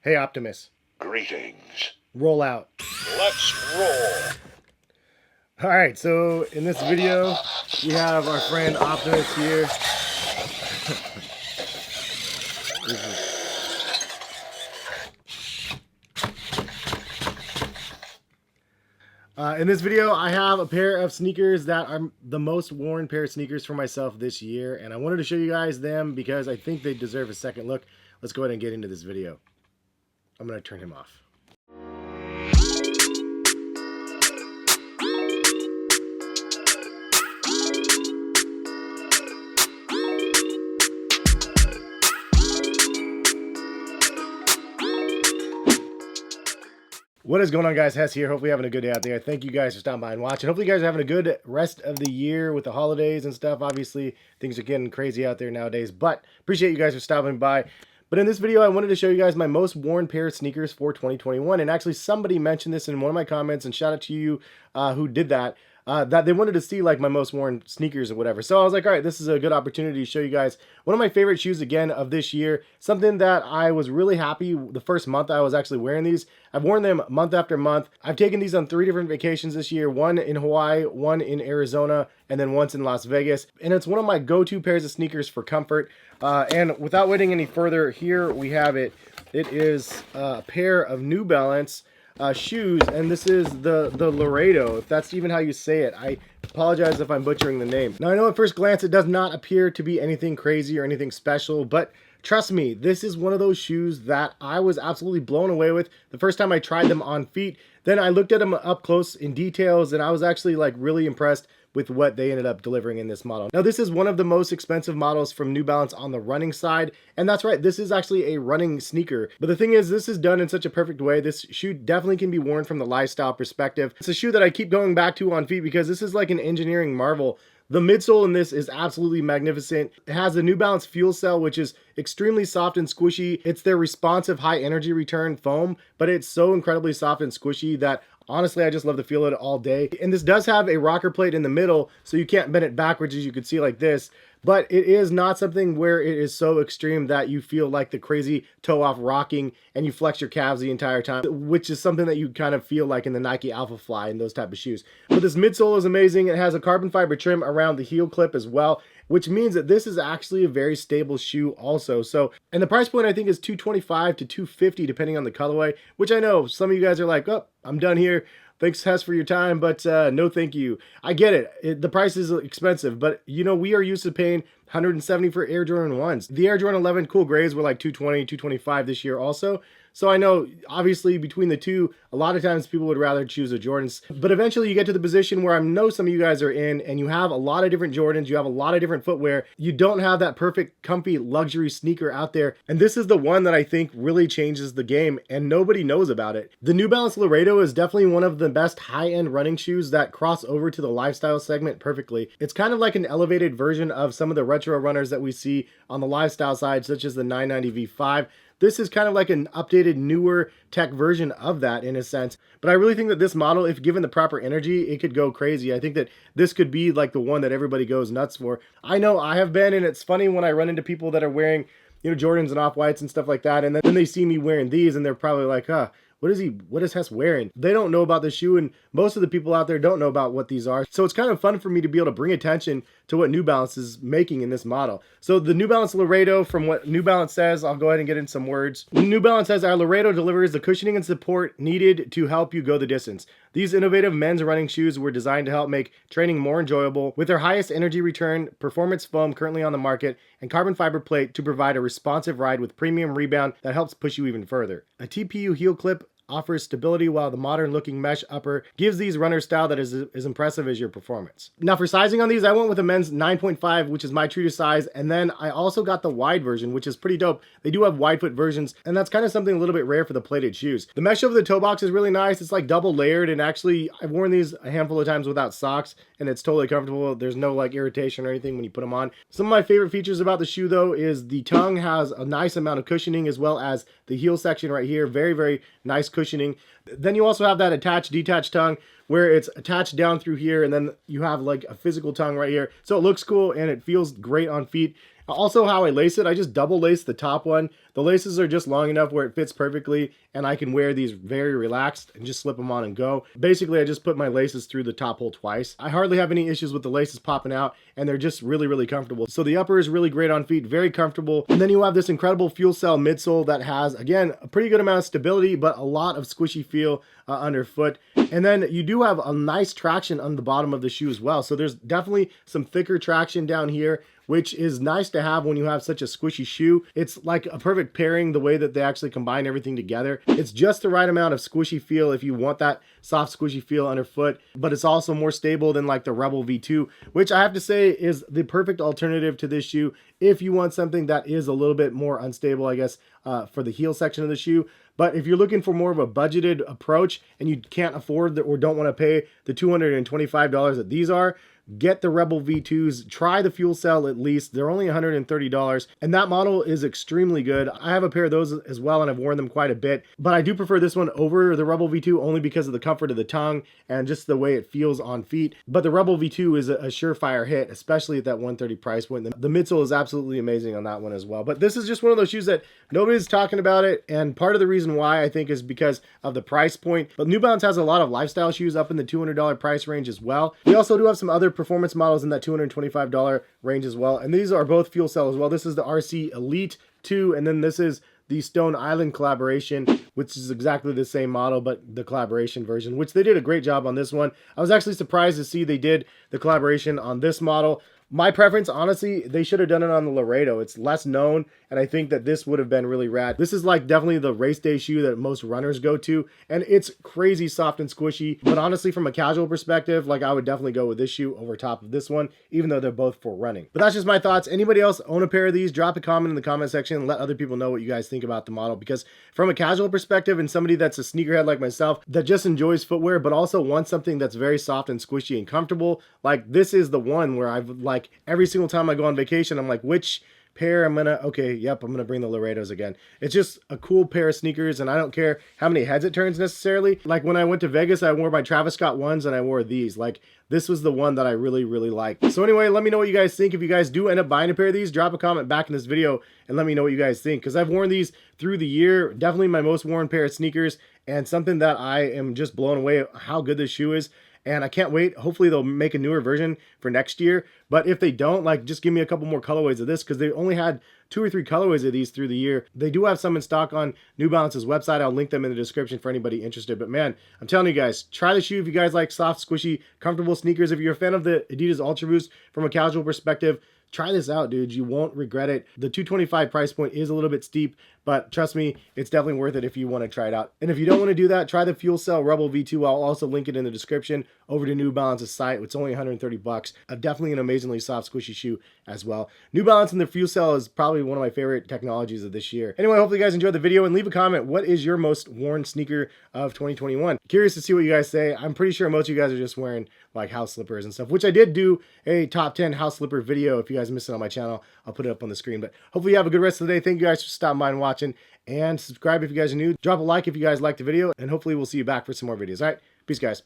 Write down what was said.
Hey Optimus. Greetings. Roll out. Let's roll. Alright, so in this video, we have our friend Optimus here. In this video, I have a pair of sneakers that are the most worn pair of sneakers for myself this year, and I wanted to show you guys them because I think they deserve a second look. Let's go ahead and get into this video. I'm going to turn him off. What is going on, guys? Hess here. Hopefully having a good day out there. Thank you guys for stopping by and watching. Hopefully you guys are having a good rest of the year with the holidays and stuff. Obviously, things are getting crazy out there nowadays, but appreciate you guys for stopping by. But in this video, I wanted to show you guys my most worn pair of sneakers for 2021. And actually, somebody mentioned this in one of my comments, and shout out to you who did that. That they wanted to see like my most worn sneakers or whatever. So I was like, all right, this is a good opportunity to show you guys one of my favorite shoes again of this year. Something that I was really happy the first month I was actually wearing these. I've worn them month after month. I've taken these on 3 different vacations this year. One in Hawaii, one in Arizona, and then once in Las Vegas. And it's one of my go-to pairs of sneakers for comfort. And without waiting any further, here we have it. It is a pair of New Balance shoes, and this is the Lerato, if that's even how you say it. I apologize if I'm butchering the name. Now, I know at first glance it does not appear to be anything crazy or anything special, but trust me, this is one of those shoes that I was absolutely blown away with the first time I tried them on feet. Then I looked at them up close in details, and I was actually like really impressed with what they ended up delivering in this model. Now, this is one of the most expensive models from New Balance on the running side, and that's right, this is actually a running sneaker. But the thing is, this is done in such a perfect way. This shoe definitely can be worn from the lifestyle perspective. It's a shoe that I keep going back to on feet because this is like an engineering marvel. The midsole in this is absolutely magnificent. It has the New Balance FuelCell, which is extremely soft and squishy. It's their responsive high energy return foam, but it's so incredibly soft and squishy that honestly, I just love to feel it all day. And this does have a rocker plate in the middle, so you can't bend it backwards as you can see like this. But it is not something where it is so extreme that you feel like the crazy toe off rocking and you flex your calves the entire time, which is something that you kind of feel like in the Nike Alpha Fly and those type of shoes. But this midsole is amazing. It has a carbon fiber trim around the heel clip as well, which means that this is actually a very stable shoe also. So, and the price point I think is $225 to $250 depending on the colorway, which I know some of you guys are like, oh, I'm done here. Thanks, Hess, for your time, but no thank you. I get it. The price is expensive, but you know, we are used to paying $170 for Air Jordan 1s. The Air Jordan 11 Cool Grays were like $220, $225 this year also. So I know, obviously, between the two, a lot of times people would rather choose the Jordans. But eventually you get to the position where I know some of you guys are in, and you have a lot of different Jordans, you have a lot of different footwear. You don't have that perfect, comfy, luxury sneaker out there. And this is the one that I think really changes the game, and nobody knows about it. The New Balance Lerato is definitely one of the best high-end running shoes that cross over to the lifestyle segment perfectly. It's kind of like an elevated version of some of the retro runners that we see on the lifestyle side, such as the 990 V5. This is kind of like an updated, newer tech version of that in a sense. But I really think that this model, if given the proper energy, it could go crazy. I think that this could be like the one that everybody goes nuts for. I know I have been, and it's funny when I run into people that are wearing, you know, Jordans and Off-Whites and stuff like that, and then they see me wearing these and they're probably like, huh, what is Hess wearing? They don't know about the shoe, and most of the people out there don't know about what these are. So it's kind of fun for me to be able to bring attention to what New Balance is making in this model. So the New Balance Lerato, from what New Balance says, I'll go ahead and get in some words. New Balance says, our Lerato delivers the cushioning and support needed to help you go the distance. These innovative men's running shoes were designed to help make training more enjoyable with their highest energy return, performance foam currently on the market, and carbon fiber plate to provide a responsive ride with premium rebound that helps push you even further. A TPU heel clip offers stability, while the modern looking mesh upper gives these runners style that is as impressive as your performance. Now for sizing on these, I went with a men's 9.5, which is my true to size, and then I also got the wide version, which is pretty dope. They do have wide foot versions, and that's kind of something a little bit rare for the plated shoes. The mesh over the toe box is really nice. It's like double layered, and actually I've worn these a handful of times without socks, and it's totally comfortable. There's no like irritation or anything when you put them on. Some of my favorite features about the shoe though is the tongue has a nice amount of cushioning, as well as the heel section right here. Very, very nice cushioning. Then you also have that attached detached tongue where it's attached down through here, and then you have like a physical tongue right here. So it looks cool and it feels great on feet. Also, how I lace it, I just double lace the top one. The laces are just long enough where it fits perfectly, and I can wear these very relaxed and just slip them on and go. Basically, I just put my laces through the top hole twice. I hardly have any issues with the laces popping out, and they're just really, really comfortable. So the upper is really great on feet, very comfortable. And then you have this incredible fuel cell midsole that has, again, a pretty good amount of stability, but a lot of squishy feel underfoot. And then you do have a nice traction on the bottom of the shoe as well. So there's definitely some thicker traction down here, which is nice to have when you have such a squishy shoe. It's like a perfect pairing, the way that they actually combine everything together. It's just the right amount of squishy feel if you want that soft squishy feel underfoot, but it's also more stable than like the Rebel V2, which I have to say is the perfect alternative to this shoe if you want something that is a little bit more unstable, I guess, for the heel section of the shoe. But if you're looking for more of a budgeted approach and you can't afford or don't want to pay the $225 that these are, get the Rebel V2s, try the fuel cell at least. They're only $130, and that model is extremely good. I have a pair of those as well, and I've worn them quite a bit, but I do prefer this one over the Rebel V2 only because of the comfort of the tongue and just the way it feels on feet. But the Rebel V2 is a surefire hit, especially at that $130 price point. The midsole is absolutely amazing on that one as well. But this is just one of those shoes that nobody's talking about it, and part of the reason why I think is because of the price point. But New Balance has a lot of lifestyle shoes up in the $200 price range as well. We also do have some other performance models in that $225 range as well, and these are both fuel cell as well. This is the RC Elite 2, and then this is the Stone Island collaboration, which is exactly the same model but the collaboration version, which they did a great job on this one. I was actually surprised to see they did the collaboration on this model. My preference, honestly, they should have done it on the Lerato. It's less known, and I think that this would have been really rad. This is like definitely the race day shoe that most runners go to, and it's crazy soft and squishy. But honestly, from a casual perspective, like I would definitely go with this shoe over top of this one, even though they're both for running. But that's just my thoughts. Anybody else own a pair of these? Drop a comment in the comment section and let other people know what you guys think about the model, because from a casual perspective and somebody that's a sneakerhead like myself that just enjoys footwear but also wants something that's very soft and squishy and comfortable, like this is the one where I've like every single time I go on vacation, I'm like, which pair I'm gonna, okay, yep, I'm gonna bring the Leratos again. It's just a cool pair of sneakers, and I don't care how many heads it turns necessarily. Like when I went to Vegas, I wore my Travis Scott ones and I wore these. Like this was the one that I really, really liked. So anyway, let me know what you guys think. If you guys do end up buying a pair of these, drop a comment back in this video and let me know what you guys think, because I've worn these through the year. Definitely my most worn pair of sneakers, and something that I am just blown away at how good this shoe is. And I can't wait. Hopefully they'll make a newer version for next year. But if they don't, like, just give me a couple more colorways of this, because they only had 2 or 3 colorways of these through the year. They do have some in stock on New Balance's website. I'll link them in the description for anybody interested. But man, I'm telling you guys, try the shoe if you guys like soft, squishy, comfortable sneakers. If you're a fan of the Adidas Ultra Boost from a casual perspective, try this out, dude. You won't regret it. The $225 price point is a little bit steep, but trust me, it's definitely worth it if you want to try it out. And if you don't want to do that, try the Fuel Cell Rebel V2. I'll also link it in the description over to New Balance's site. It's only $130. Definitely an amazingly soft, squishy shoe as well. New Balance and the Fuel Cell is probably one of my favorite technologies of this year. Anyway, hopefully you guys enjoyed the video, and leave a comment. What is your most worn sneaker of 2021? Curious to see what you guys say. I'm pretty sure most of you guys are just wearing like house slippers and stuff, which I did do a top 10 house slipper video. If you guys missed it on my channel, I'll put it up on the screen. But hopefully you have a good rest of the day. Thank you guys for stopping by and watching, and subscribe if you guys are new. Drop a like if you guys liked the video, and hopefully we'll see you back for some more videos. All right, peace guys.